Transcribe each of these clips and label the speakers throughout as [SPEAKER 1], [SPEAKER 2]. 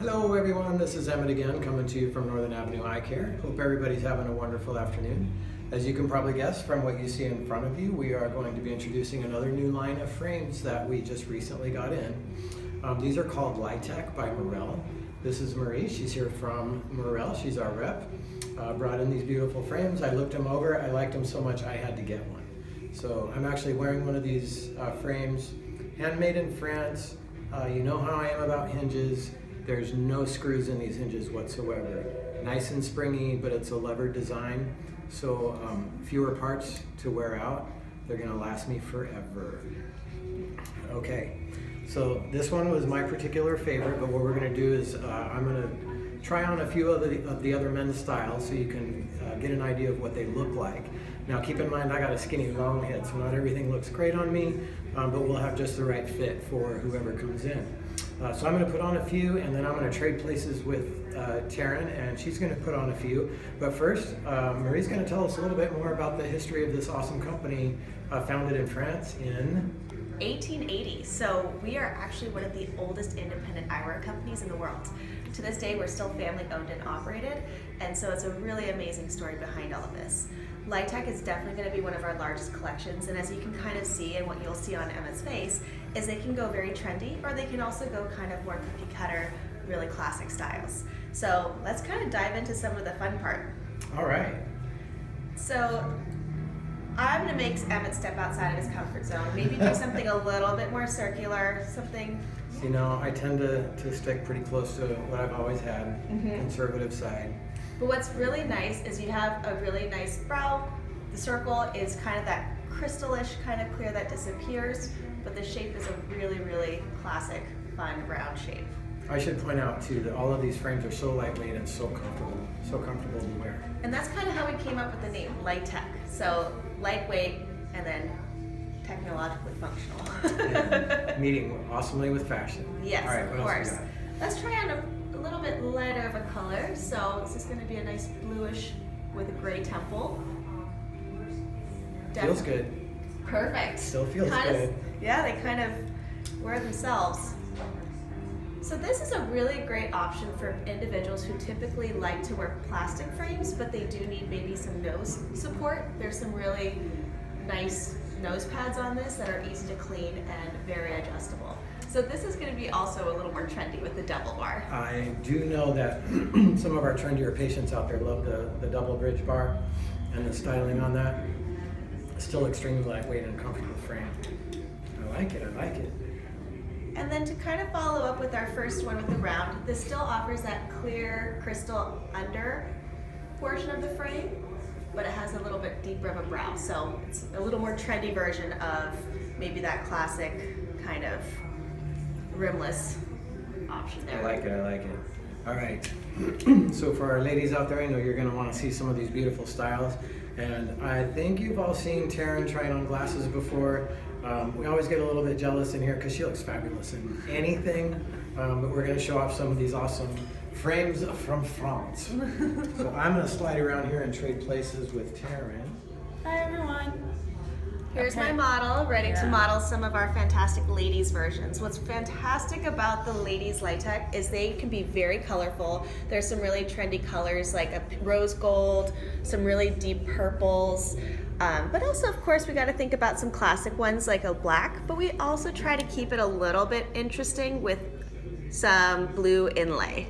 [SPEAKER 1] Hello everyone, this is Emmett again, coming to you from Northern Avenue Eye Care. Hope everybody's having a wonderful afternoon. As you can probably guess from what you see in front of you, we are going to be introducing another new line of frames that we just recently got in. These are called Lightech by Morel. This is Marie, she's here from Morel, she's our rep. Brought in these beautiful frames, I looked them over, I liked them so much I had to get one. So I'm actually wearing one of these frames, handmade in France. You know how I am about hinges. There's no screws in these hinges whatsoever. Nice and springy, but it's a levered design. So fewer parts to wear out. They're gonna last me forever. Okay, so this one was my particular favorite, but what we're gonna do is I'm gonna try on a few of the other men's styles so you can get an idea of what they look like. Now keep in mind I got a skinny long head, so not everything looks great on me, but we'll have just the right fit for whoever comes in. So I'm going to put on a few, and then I'm going to trade places with Taryn, and she's going to put on a few. But first, Marie's going to tell us a little bit more about the history of this awesome company founded in France in
[SPEAKER 2] 1880. So we are actually one of the oldest independent eyewear companies in the world. To this day, we're still family owned and operated, and so it's a really amazing story behind all of this. Lightech is definitely going to be one of our largest collections, and as you can kind of see, and what you'll see on Emma's face, is they can go very trendy, or they can also go kind of more cookie cutter, really classic styles. So let's kind of dive into some of the fun part.
[SPEAKER 1] All right.
[SPEAKER 2] So I'm going to make Emmett step outside of his comfort zone, maybe do something a little bit more circular, something.
[SPEAKER 1] You know, I tend to stick pretty close to what I've always had, conservative side.
[SPEAKER 2] But what's really nice is you have a really nice brow. The circle is kind of that crystallish kind of clear that disappears, but the shape is a really, really classic, fun round shape.
[SPEAKER 1] I should point out too that all of these frames are so lightweight and so comfortable to wear.
[SPEAKER 2] And that's kind of how we came up with the name, Lightech. So lightweight and then technologically functional.
[SPEAKER 1] And meeting awesomely with fashion.
[SPEAKER 2] Yes,
[SPEAKER 1] all right,
[SPEAKER 2] of
[SPEAKER 1] what
[SPEAKER 2] course.
[SPEAKER 1] else we got?
[SPEAKER 2] Let's try on a little bit lighter of a color. So this is going to be a nice bluish with a gray temple.
[SPEAKER 1] Feels good.
[SPEAKER 2] Perfect.
[SPEAKER 1] Still feels
[SPEAKER 2] kind
[SPEAKER 1] good.
[SPEAKER 2] Of, yeah, they kind of wear themselves. So this is a really great option for individuals who typically like to wear plastic frames, but they do need maybe some nose support. There's some really nice nose pads on this that are easy to clean and very adjustable. So this is going to be also a little more trendy with the double bar.
[SPEAKER 1] I do know that some of our trendier patients out there love the double bridge bar and the styling on that. Still extremely lightweight and comfortable frame. I like it, I like it.
[SPEAKER 2] And then to kind of follow up with our first one with the round, this still offers that clear crystal under portion of the frame, but it has a little bit deeper of a brow. So it's a little more trendy version of maybe that classic kind of rimless option there.
[SPEAKER 1] I like it, I like it. All right, so for our ladies out there, I know you're gonna wanna see some of these beautiful styles. And I think you've all seen Taryn trying on glasses before. We always get a little bit jealous in here because she looks fabulous in anything, but we're gonna show off some of these awesome frames from France. So I'm gonna slide around here and trade places with Taryn.
[SPEAKER 3] Hi everyone.
[SPEAKER 2] Here's my model, ready to model some of our fantastic ladies versions. What's fantastic about the ladies Lightech is they can be very colorful. There's some really trendy colors like a rose gold, some really deep purples, but also of course we got to think about some classic ones like a black, but we also try to keep it a little bit interesting with some blue inlay.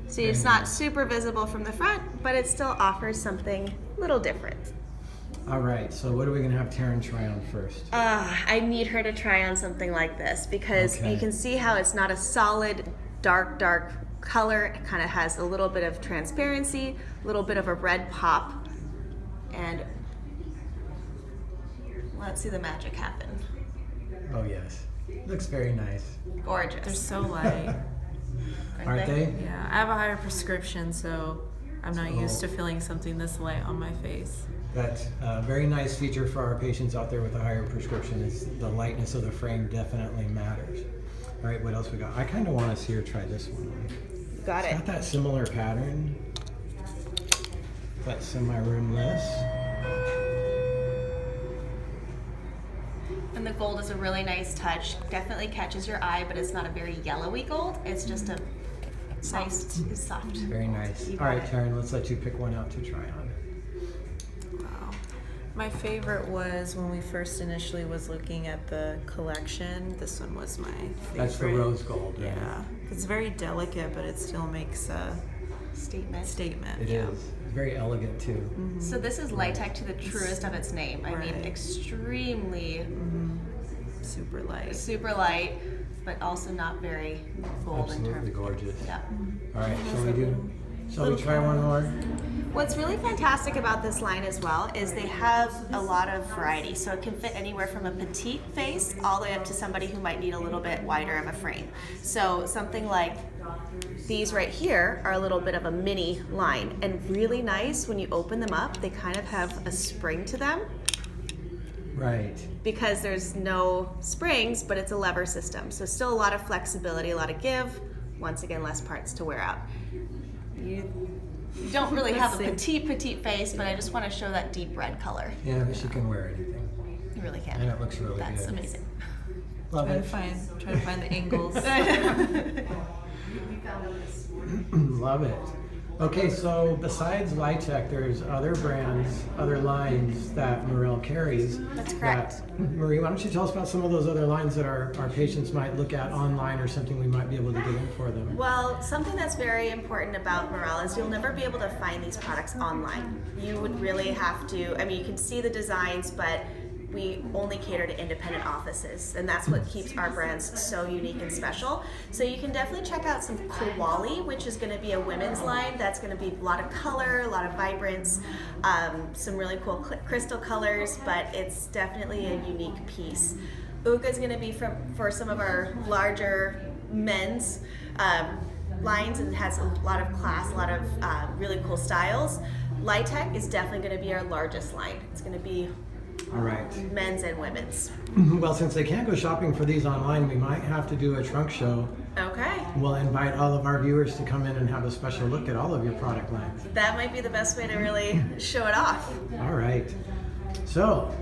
[SPEAKER 2] So it's not super visible from the front, but it still offers something a little different.
[SPEAKER 1] All right, so what are we gonna have Taryn try on first?
[SPEAKER 2] I need her to try on something like this because you can see how it's not a solid, dark color. It kind of has a little bit of transparency, a little bit of a red pop, and let's see the magic happen.
[SPEAKER 1] Oh yes, looks very nice.
[SPEAKER 2] Gorgeous.
[SPEAKER 3] They're so light.
[SPEAKER 1] Aren't they?
[SPEAKER 3] Yeah, I have a higher prescription, so I'm not used to feeling something this light on my face.
[SPEAKER 1] That's a very nice feature for our patients out there with a higher prescription is the lightness of the frame definitely matters. All right, what else we got? I kind of want to see her try this one on.
[SPEAKER 2] Got
[SPEAKER 1] It's
[SPEAKER 2] it.
[SPEAKER 1] got that similar pattern, but semi-rimless.
[SPEAKER 2] And the gold is a really nice touch. Definitely catches your eye, but it's not a very yellowy gold. It's just a Nice, it's soft.
[SPEAKER 1] Very nice.
[SPEAKER 2] You
[SPEAKER 1] All right,
[SPEAKER 2] got it.
[SPEAKER 1] Taryn, let's let you pick one out to try on.
[SPEAKER 3] Wow. My favorite was when we first initially was looking at the collection. This one was my favorite.
[SPEAKER 1] That's the rose gold, right?
[SPEAKER 3] Yeah. It's very delicate, but it still makes a statement.
[SPEAKER 1] It is. It's very elegant too.
[SPEAKER 2] So this is light-tech to the truest of its name. I mean,
[SPEAKER 3] Right.
[SPEAKER 2] extremely
[SPEAKER 3] Super light.
[SPEAKER 2] super light, but also not very bold in
[SPEAKER 1] Absolutely
[SPEAKER 2] terms.
[SPEAKER 1] gorgeous.
[SPEAKER 2] Yeah.
[SPEAKER 1] All right, shall we try one more?
[SPEAKER 2] What's really fantastic about this line as well is they have a lot of variety. So it can fit anywhere from a petite face all the way up to somebody who might need a little bit wider of a frame. So something like these right here are a little bit of a mini line and really nice when you open them up. They kind of have a spring to them
[SPEAKER 1] Right.
[SPEAKER 2] because there's no springs, but it's a lever system. So still a lot of flexibility, a lot of give. Once again, less parts to wear out. You don't really have a petite face, but I just want to show that deep red color.
[SPEAKER 1] Yeah, but she can wear anything.
[SPEAKER 2] You really can.
[SPEAKER 1] And it looks really
[SPEAKER 2] That's
[SPEAKER 1] good.
[SPEAKER 2] amazing.
[SPEAKER 1] Love
[SPEAKER 3] Trying
[SPEAKER 1] it.
[SPEAKER 3] to find the angles.
[SPEAKER 1] Love it. Okay, so besides Lytech, there's other brands, other lines that Morel carries.
[SPEAKER 2] That's correct.
[SPEAKER 1] Marie, why don't you tell us about some of those other lines that our patients might look at online or something we might be able to get in for them?
[SPEAKER 2] Well, something that's very important about Morel is you'll never be able to find these products online. You would really have to, I mean, you can see the designs, but we only cater to independent offices, and that's what keeps our brands so unique and special. So you can definitely check out some Kowali, which is going to be a women's line. That's going to be a lot of color, a lot of vibrance, some really cool crystal colors, but it's definitely a unique piece. Uka is going to be for some of our larger men's lines and has a lot of class, a lot of really cool styles. Lytech is definitely going to be our largest line. It's going to be
[SPEAKER 1] All right.
[SPEAKER 2] men's and women's.
[SPEAKER 1] Well, since they can't go shopping for these online, we might have to do a trunk show.
[SPEAKER 2] Okay.
[SPEAKER 1] We'll invite all of our viewers to come in and have a special look at all of your product lines.
[SPEAKER 2] That might be the best way to really show it off.
[SPEAKER 1] All right. So,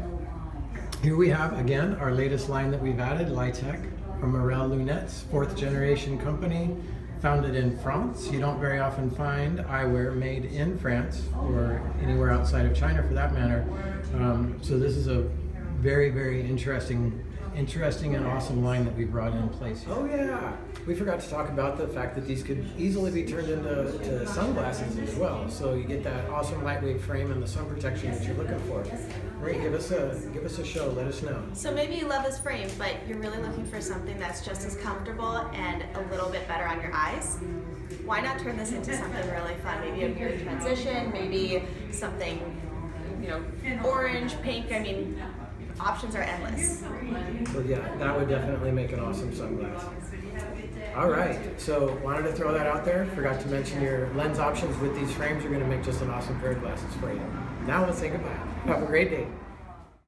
[SPEAKER 1] here we have, again, our latest line that we've added, Lytech from Morel Lunettes, 4th generation company, founded in France. You don't very often find eyewear made in France or anywhere outside of China for that matter. So this is a very, very interesting and awesome line that we brought in place. Oh yeah, we forgot to talk about the fact that these could easily be turned into sunglasses as well. So you get that awesome lightweight frame and the sun protection that you're looking for. Marie, give us a show. Let us know.
[SPEAKER 2] So maybe you love this frame, but you're really looking for something that's just as comfortable and a little bit better on your eyes. Why not turn this into something really fun? Maybe a mirror transition, maybe something, orange, pink. I mean, options are endless.
[SPEAKER 1] So yeah, that would definitely make an awesome sunglass. All right, so wanted to throw that out there. Forgot to mention your lens options with these frames are going to make just an awesome pair of glasses for you. Now let's say goodbye. Have a great day.